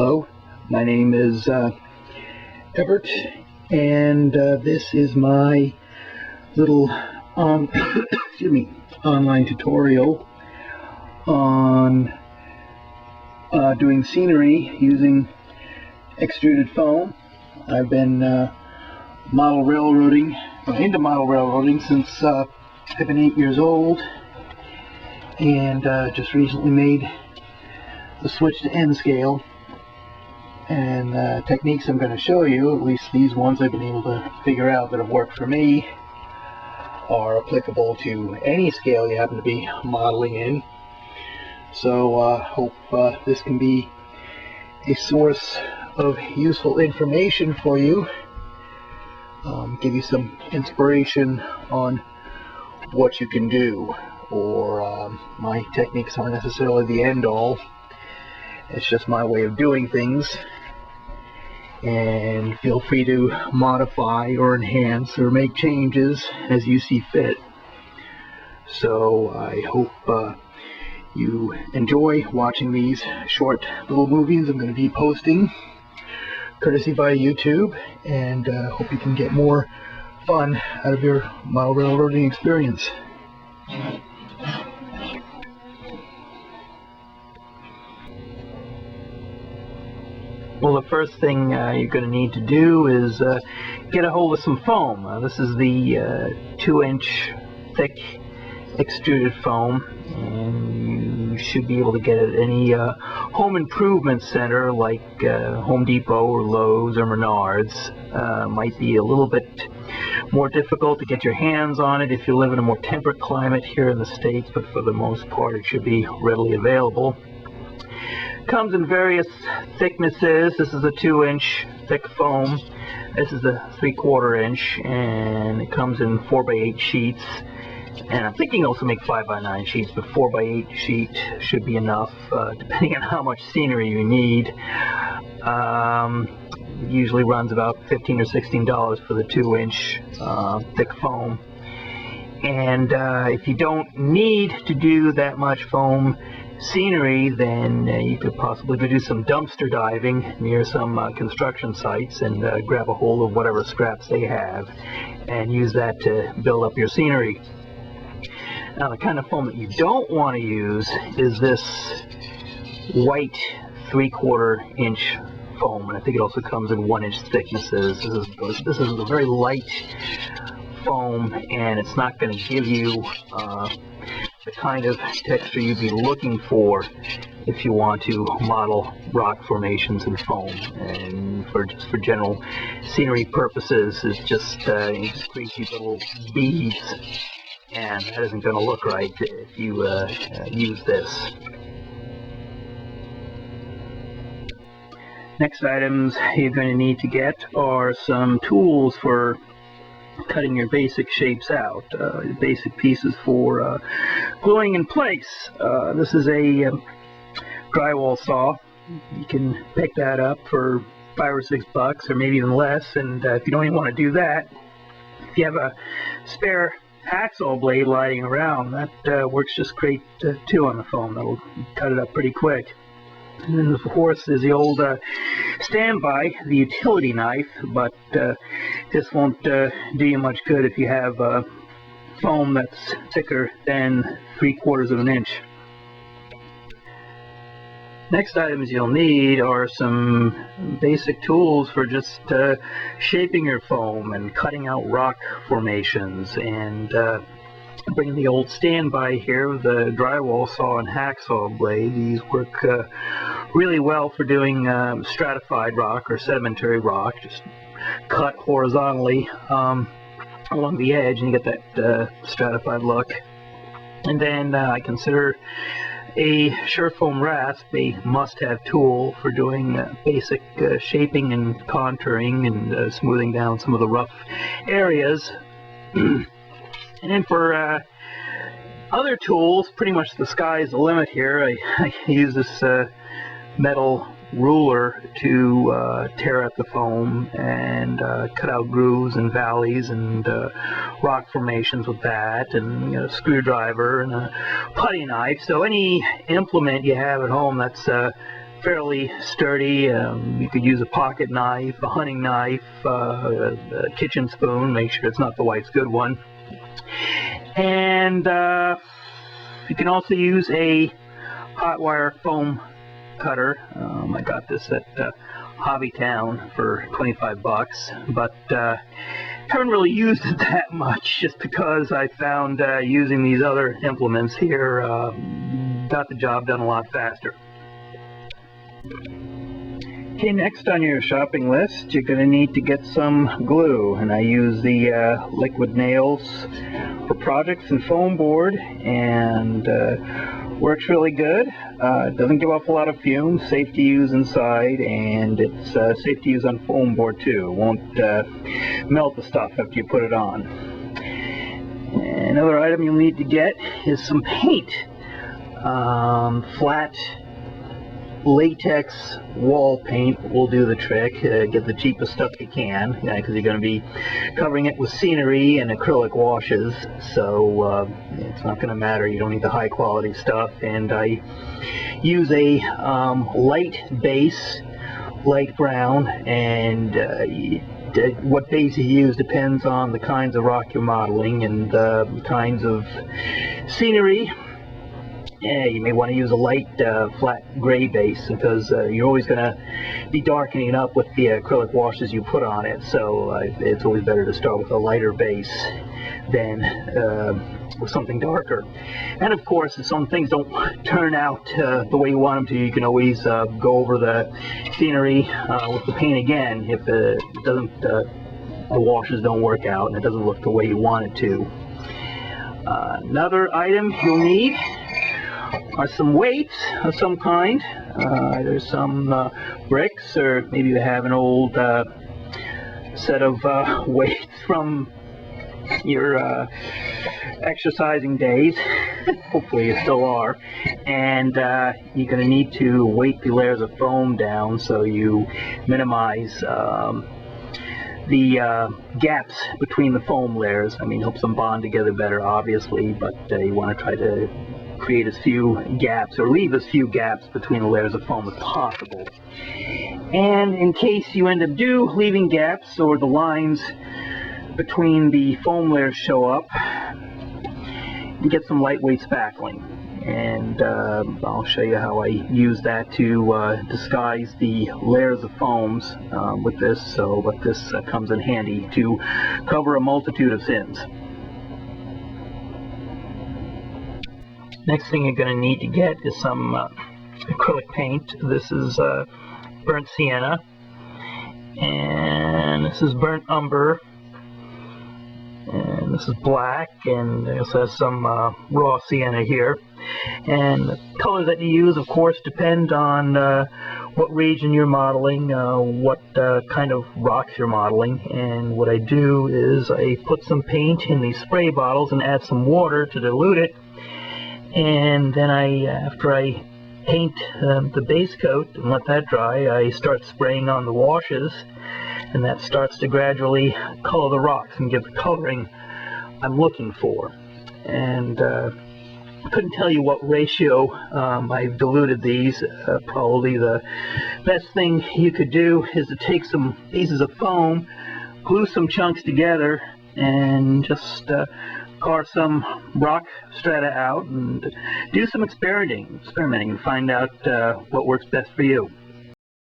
Hello, my name is Everett, and this is my little online tutorial on doing scenery using extruded foam. I've been into model railroading since I've been 8 years old, and just recently made the switch to N scale. And the techniques I'm going to show you, at least these ones I've been able to figure out that have worked for me, are applicable to any scale you happen to be modeling in. So hope this can be a source of useful information for you, give you some inspiration on what you can do. Or my techniques aren't necessarily the end all. It's just my way of doing things, and feel free to modify or enhance or make changes as you see fit. So I hope you enjoy watching these short little movies I'm going to be posting courtesy via YouTube, and hope you can get more fun out of your model railroading experience. Well, the first thing you're going to need to do is get a hold of some foam. This is the 2-inch thick extruded foam, and you should be able to get it at any home improvement center like Home Depot or Lowe's or Menards. Might be a little bit more difficult to get your hands on it if you live in a more temperate climate here in the States, but for the most part it should be readily available. Comes in various thicknesses. This is a 2-inch thick foam. This is a 3/4 inch, and it comes in 4x8 sheets. And I'm thinking also make 5x9 sheets, but 4x8 sheet should be enough, depending on how much scenery you need. It usually runs about $15 or $16 for the 2-inch thick foam. And if you don't need to do that much foam scenery, then you could possibly do some dumpster diving near some construction sites and grab a hold of whatever scraps they have and use that to build up your scenery. Now, the kind of foam that you don't want to use is this white 3/4 inch foam, and I think it also comes in 1-inch thicknesses. This is a very light foam, and it's not going to give you the kind of texture you'd be looking for if you want to model rock formations in foam. And for general scenery purposes, it's just greasy little beads, and that isn't going to look right if you use this. Next items you're going to need to get are some tools for cutting your basic shapes out, basic pieces for gluing in place. This is a drywall saw. You can pick that up for $5 or $6, or maybe even less. And if you don't even want to do that, if you have a spare hacksaw blade lying around, that works just great too on the foam. That'll cut it up pretty quick. And then, of course, there's the old standby, the utility knife, but this won't do you much good if you have foam that's thicker than 3/4 inch. Next items you'll need are some basic tools for just shaping your foam and cutting out rock formations. And bring the old standby here with the drywall saw and hacksaw blade. These work really well for doing stratified rock or sedimentary rock. Just cut horizontally along the edge, and you get that stratified look. And then I consider a Surefoam rasp a must-have tool for doing basic shaping and contouring and smoothing down some of the rough areas. And then for other tools, pretty much the sky's the limit here. I use this metal ruler to tear out the foam and cut out grooves and valleys and rock formations with that, and a screwdriver and a putty knife. So any implement you have at home that's fairly sturdy. You could use a pocket knife, a hunting knife, a kitchen spoon, make sure it's not the wife's good one. And you can also use a hot wire foam cutter. I got this at Hobbytown for 25 bucks, but haven't really used it that much just because I found using these other implements here got the job done a lot faster. Okay, next on your shopping list, you're going to need to get some glue, and I use the liquid nails for projects and foam board, and works really good. It doesn't give off a lot of fumes, safe to use inside, and it's safe to use on foam board too. It won't melt the stuff after you put it on. Another item you'll need to get is some paint. Flat latex wall paint will do the trick. Get the cheapest stuff you can, because you're going to be covering it with scenery and acrylic washes, so it's not going to matter. You don't need the high quality stuff. And I use a light base, light brown, and what base you use depends on the kinds of rock you're modeling and the kinds of scenery. Yeah, you may want to use a light flat gray base, because you're always going to be darkening it up with the acrylic washes you put on it, so it's always better to start with a lighter base than with something darker. And of course, if some things don't turn out the way you want them to, you can always go over the scenery with the paint again if it doesn't, the washes don't work out and it doesn't look the way you want it to. Another item you'll need are some weights of some kind. There's some bricks, or maybe you have an old set of weights from your exercising days. Hopefully you still are. And you're going to need to weight the layers of foam down so you minimize the gaps between the foam layers. I mean, helps them bond together better, obviously, but you want to try to create as few gaps, or leave as few gaps between the layers of foam as possible. And in case you end up leaving gaps, or the lines between the foam layers show up, you get some lightweight spackling. And I'll show you how I use that to disguise the layers of foams with this, but this comes in handy to cover a multitude of sins. Next thing you're going to need to get is some acrylic paint. This is burnt sienna, and this is burnt umber, and this is black, and it also has some raw sienna here. And the colors that you use, of course, depend on what region you're modeling, what kind of rocks you're modeling. And what I do is I put some paint in these spray bottles and add some water to dilute it. And then after I paint the base coat and let that dry, I start spraying on the washes, and that starts to gradually color the rocks and give the coloring I'm looking for. And I couldn't tell you what ratio I've diluted these. Probably the best thing you could do is to take some pieces of foam, glue some chunks together, and just carve some rock strata out and do some experimenting and find out what works best for you.